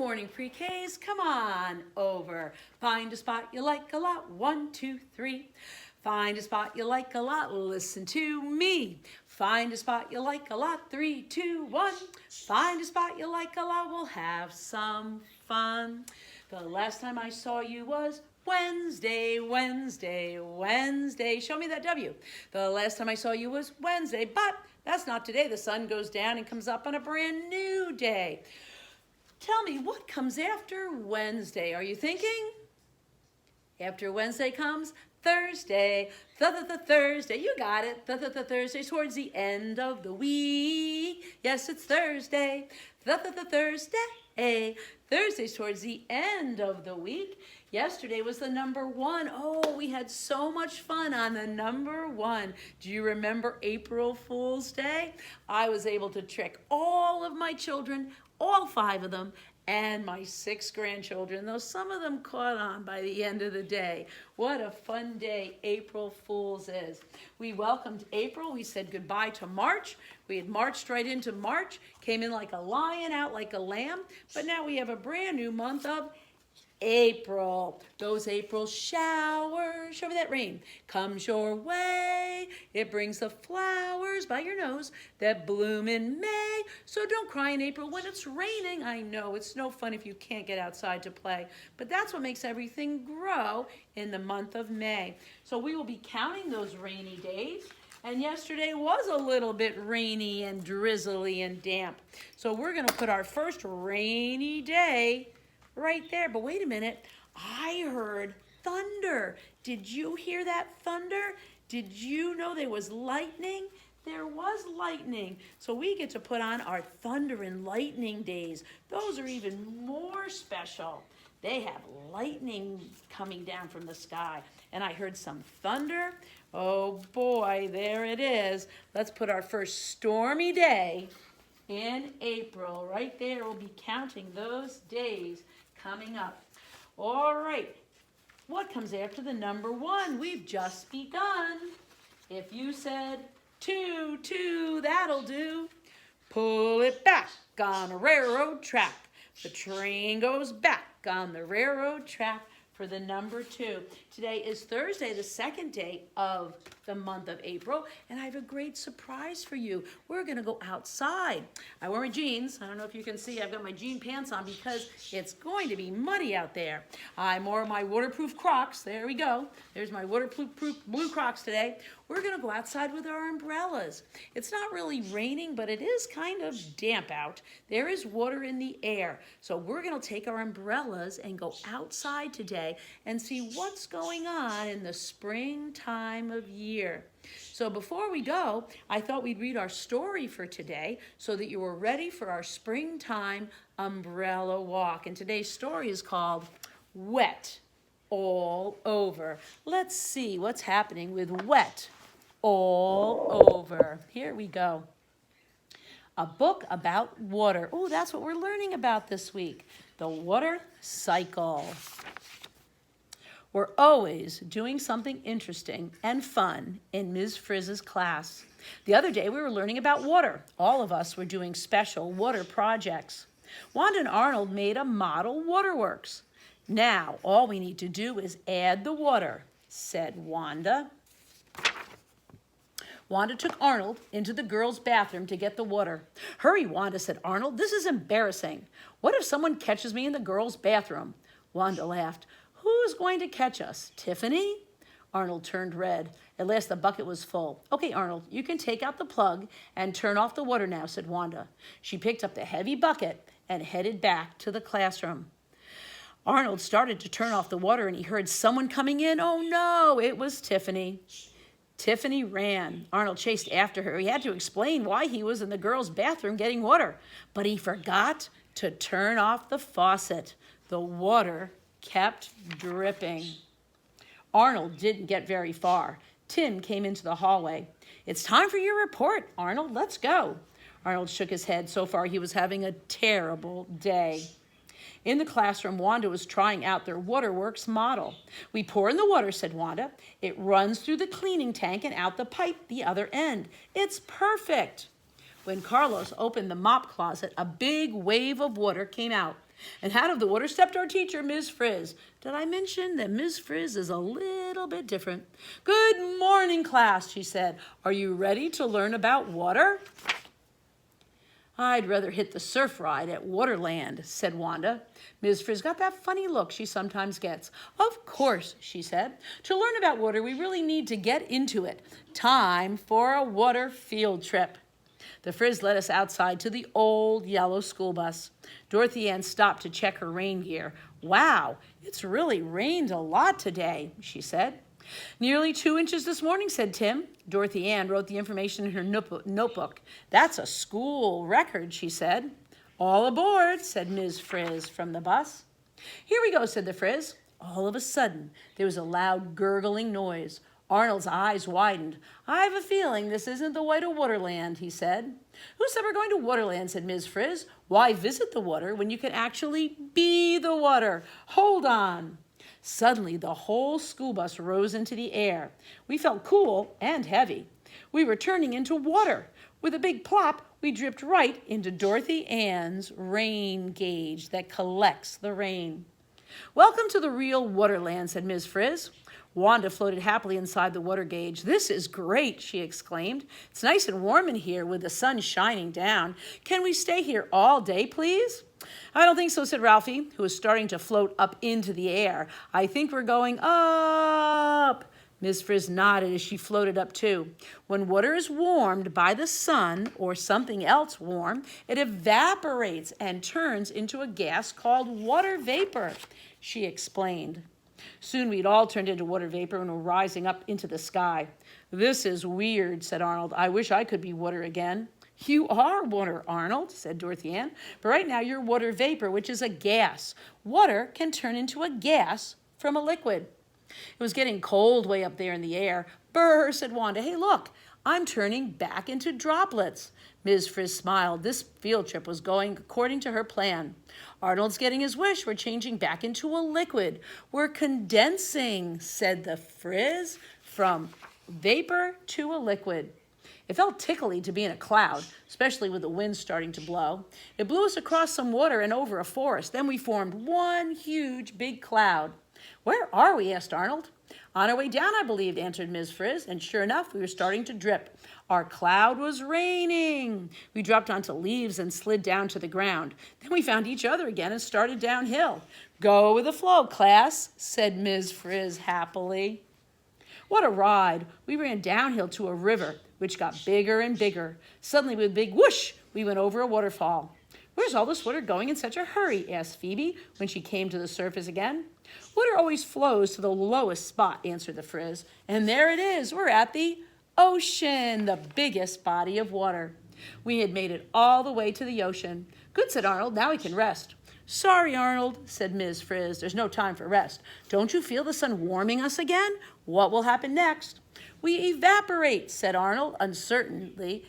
morning, pre-Ks. Come on over. Find a spot you like a lot. 1, 2, 3. Find a spot you like a lot. Listen to me. Find a spot you like a lot. 3, 2, 1. Find a spot you like a lot. We'll have some fun. The last time I saw you was Wednesday, Wednesday, Wednesday. Show me that W. The last time I saw you was Wednesday, but that's not today. The sun goes down and comes up on a brand new day. Tell me, what comes after Wednesday? Are you thinking? After Wednesday comes Thursday. Thursday. You got it. Thursday towards the end of the week. Yes, it's Thursday. Thursday. Thursday's towards the end of the week. Yesterday was the number 1. Oh, we had so much fun on the number 1. Do you remember April Fool's Day? I was able to trick all of my children, all 5 of them, and my 6 grandchildren, though some of them caught on by the end of the day. What a fun day April Fool's is. We welcomed April. We said goodbye to March. We had marched right into March, came in like a lion, out like a lamb, but now we have a brand new month of April. Those April showers, show me that rain, comes your way. It brings the flowers by your nose that bloom in May. So don't cry in April when it's raining. I know it's no fun if you can't get outside to play, but that's what makes everything grow in the month of May. So we will be counting those rainy days. And yesterday was a little bit rainy and drizzly and damp. So we're going to put our first rainy day right there. But wait a minute, I heard thunder. Did you hear that thunder? Did you know there was lightning? There was lightning. So we get to put on our thunder and lightning days. Those are even more special. They have lightning coming down from the sky. And I heard some thunder. Oh boy, there it is. Let's put our first stormy day in April. Right there, we'll be counting those days coming up. All right, what comes after the number 1? We've just begun. If you said 2, 2, that'll do. Pull it back on a railroad track. The train goes back on the railroad track for the number 2. Today is Thursday, the 2nd day of the month of April, and I have a great surprise for you. We're going to go outside. I wear my jeans. I don't know if you can see. I've got my jean pants on because it's going to be muddy out there. I wore my waterproof Crocs. There we go. There's my waterproof blue Crocs today. We're going to go outside with our umbrellas. It's not really raining, but it is kind of damp out. There is water in the air. So we're going to take our umbrellas and go outside today and see what's going on in the springtime of year. So before we go, I thought we'd read our story for today so that you were ready for our springtime umbrella walk. And today's story is called Wet All Over. Let's see what's happening with Wet All Over. Here we go. A book about water. Oh, that's what we're learning about this week. The water cycle. We're always doing something interesting and fun in Ms. Frizz's class. The other day we were learning about water. All of us were doing special water projects. Wanda and Arnold made a model waterworks. Now all we need to do is add the water, said Wanda. Wanda took Arnold into the girls' bathroom to get the water. Hurry, Wanda, said Arnold. This is embarrassing. What if someone catches me in the girls' bathroom? Wanda laughed. Who's going to catch us? Tiffany? Arnold turned red. At last the bucket was full. Okay, Arnold, you can take out the plug and turn off the water now, said Wanda. She picked up the heavy bucket and headed back to the classroom. Arnold started to turn off the water and he heard someone coming in. Oh no, it was Tiffany. Tiffany ran. Arnold chased after her. He had to explain why he was in the girls' bathroom getting water, but he forgot to turn off the faucet. The water kept dripping. Arnold didn't get very far. Tim came into the hallway. It's time for your report, Arnold. Let's go. Arnold shook his head. So far, he was having a terrible day. In the classroom, Wanda was trying out their waterworks model. We pour in the water, said Wanda. It runs through the cleaning tank and out the pipe the other end. It's perfect. When Carlos opened the mop closet, a big wave of water came out. And out of the water stepped our teacher, Ms. Frizz. Did I mention that Ms. Frizz is a little bit different? Good morning, class, she said. Are you ready to learn about water? I'd rather hit the surf ride at Waterland, said Wanda. Ms. Frizz got that funny look she sometimes gets. Of course, she said. To learn about water, we really need to get into it. Time for a water field trip. The Frizz led us outside to the old yellow school bus. Dorothy Ann stopped to check her rain gear. Wow, it's really rained a lot today, she said. Nearly 2 inches this morning, said Tim. Dorothy Ann wrote the information in her notebook. That's a school record, she said. All aboard, said Ms. Frizz from the bus. Here we go, said the Frizz. All of a sudden, there was a loud gurgling noise. Arnold's eyes widened. I have a feeling this isn't the way to Waterland, he said. Who said we're going to Waterland, said Ms. Frizz. Why visit the water when you can actually be the water? Hold on. Suddenly, the whole school bus rose into the air. We felt cool and heavy. We were turning into water. With a big plop, we dripped right into Dorothy Ann's rain gauge that collects the rain. Welcome to the real Waterland, said Ms. Frizz. Wanda floated happily inside the water gauge. This is great, she exclaimed. It's nice and warm in here with the sun shining down. Can we stay here all day, please? I don't think so, said Ralphie, who was starting to float up into the air. I think we're going up. Ms. Frizz nodded as she floated up too. When water is warmed by the sun or something else warm, it evaporates and turns into a gas called water vapor, she explained. Soon we'd all turned into water vapor and were rising up into the sky. This is weird, said Arnold. I wish I could be water again. You are water, Arnold, said Dorothy Ann. But right now you're water vapor, which is a gas. Water can turn into a gas from a liquid. It was getting cold way up there in the air. Brr, said Wanda. Hey, look, I'm turning back into droplets. Ms. Frizz smiled. This field trip was going according to her plan. Arnold's getting his wish. We're changing back into a liquid. We're condensing, said the Frizz, from vapor to a liquid. It felt tickly to be in a cloud, especially with the wind starting to blow. It blew us across some water and over a forest. Then we formed one huge big cloud. Where are we? Asked Arnold. On our way down, I believe, answered Ms. Frizz, and sure enough, we were starting to drip. Our cloud was raining. We dropped onto leaves and slid down to the ground. Then we found each other again and started downhill. Go with the flow, class, said Ms. Frizz happily. What a ride. We ran downhill to a river, which got bigger and bigger. Suddenly, with a big whoosh, we went over a waterfall. Where's all this water going in such a hurry? Asked Phoebe when she came to the surface again. Water always flows to the lowest spot, answered the Frizz. And there it is. We're at the ocean, the biggest body of water. We had made it all the way to the ocean. Good, said Arnold. Now we can rest. Sorry, Arnold, said Ms. Frizz. There's no time for rest. Don't you feel the sun warming us again? What will happen next? We evaporate, said Arnold, uncertainly,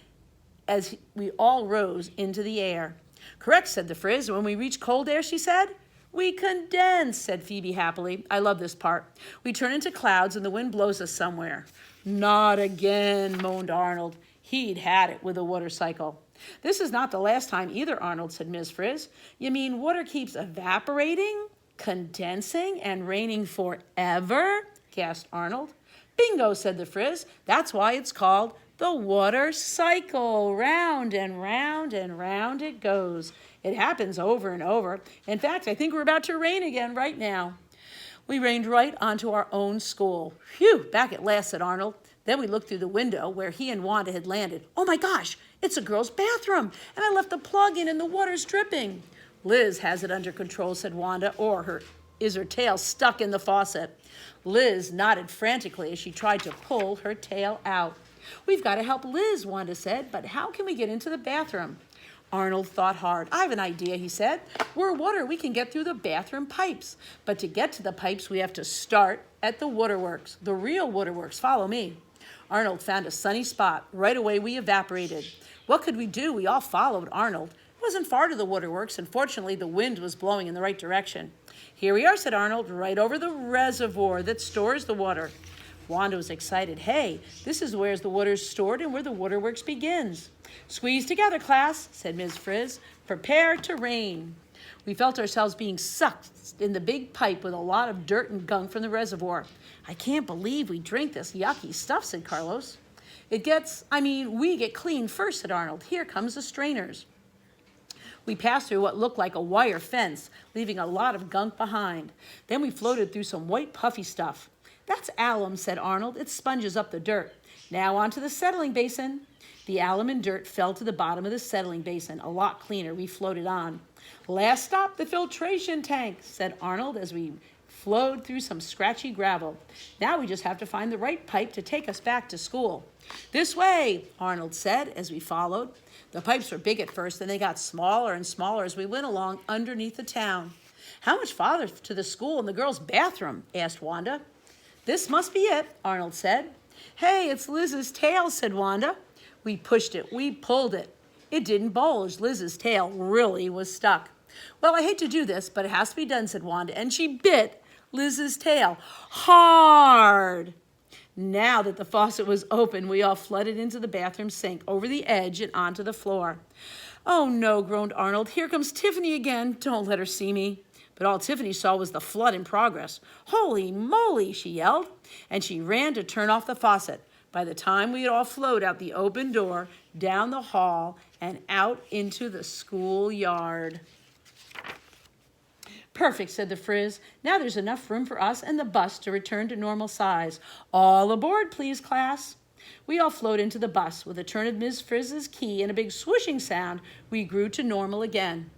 as we all rose into the air. Correct, said the Frizz. When we reach cold air, she said. We condense, said Phoebe happily. I love this part. We turn into clouds and the wind blows us somewhere. Not again, moaned Arnold. He'd had it with the water cycle. This is not the last time either, Arnold, said Ms. Frizz. You mean water keeps evaporating, condensing, and raining forever? Gasped Arnold. Bingo, said the Frizz. That's why it's called the water cycle. Round and round and round it goes. It happens over and over. In fact, I think we're about to rain again right now. We rained right onto our own school. Phew, back at last, said Arnold. Then we looked through the window where he and Wanda had landed. Oh my gosh, it's a girl's bathroom, and I left the plug in and the water's dripping. Liz has it under control, said Wanda, or her tail stuck in the faucet. Liz nodded frantically as she tried to pull her tail out. We've got to help Liz, Wanda said, but how can we get into the bathroom? Arnold thought hard. I have an idea, he said. We're water. We can get through the bathroom pipes. But to get to the pipes, we have to start at the waterworks, the real waterworks. Follow me. Arnold found a sunny spot. Right away, we evaporated. What could we do? We all followed Arnold. It wasn't far to the waterworks, and fortunately, the wind was blowing in the right direction. Here we are, said Arnold, right over the reservoir that stores the water. Wanda was excited. Hey, this is where the water's stored and where the waterworks begins. Squeeze together, class, said Ms. Frizz. Prepare to rain. We felt ourselves being sucked in the big pipe with a lot of dirt and gunk from the reservoir. I can't believe we drink this yucky stuff, said Carlos. We get clean first, said Arnold. Here comes the strainers. We passed through what looked like a wire fence, leaving a lot of gunk behind. Then we floated through some white puffy stuff. That's alum, said Arnold. It sponges up the dirt. Now onto the settling basin. The alum and dirt fell to the bottom of the settling basin. A lot cleaner. We floated on. Last stop, the filtration tank, said Arnold as we flowed through some scratchy gravel. Now we just have to find the right pipe to take us back to school. This way, Arnold said as we followed. The pipes were big at first, and they got smaller and smaller as we went along underneath the town. How much farther to the school and the girls' bathroom? Asked Wanda. This must be it, Arnold said. Hey, it's Liz's tail, said Wanda. We pushed it. We pulled it. It didn't bulge. Liz's tail really was stuck. Well, I hate to do this, but it has to be done, said Wanda, and she bit Liz's tail hard. Now that the faucet was open, we all flooded into the bathroom sink, over the edge and onto the floor. Oh no, groaned Arnold. Here comes Tiffany again. Don't let her see me. But all Tiffany saw was the flood in progress. Holy moly, she yelled, and she ran to turn off the faucet. By the time we had all flowed out the open door, down the hall, and out into the schoolyard. Perfect, said the Frizz. Now there's enough room for us and the bus to return to normal size. All aboard, please, class. We all flowed into the bus. With a turn of Ms. Frizz's key and a big swooshing sound, we grew to normal again.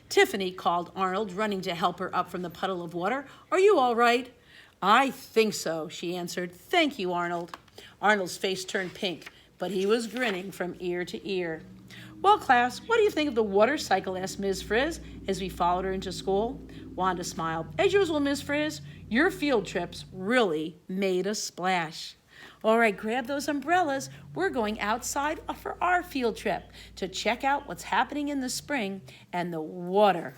Tiffany, called Arnold, running to help her up from the puddle of water. Are you all right? I think so, she answered. Thank you, Arnold. Arnold's face turned pink, but he was grinning from ear to ear. Well, class, what do you think of the water cycle? Asked Ms. Frizz as we followed her into school. Wanda smiled. As usual, Ms. Frizz, your field trips really made a splash. All right, grab those umbrellas. We're going outside for our field trip to check out what's happening in the spring and the water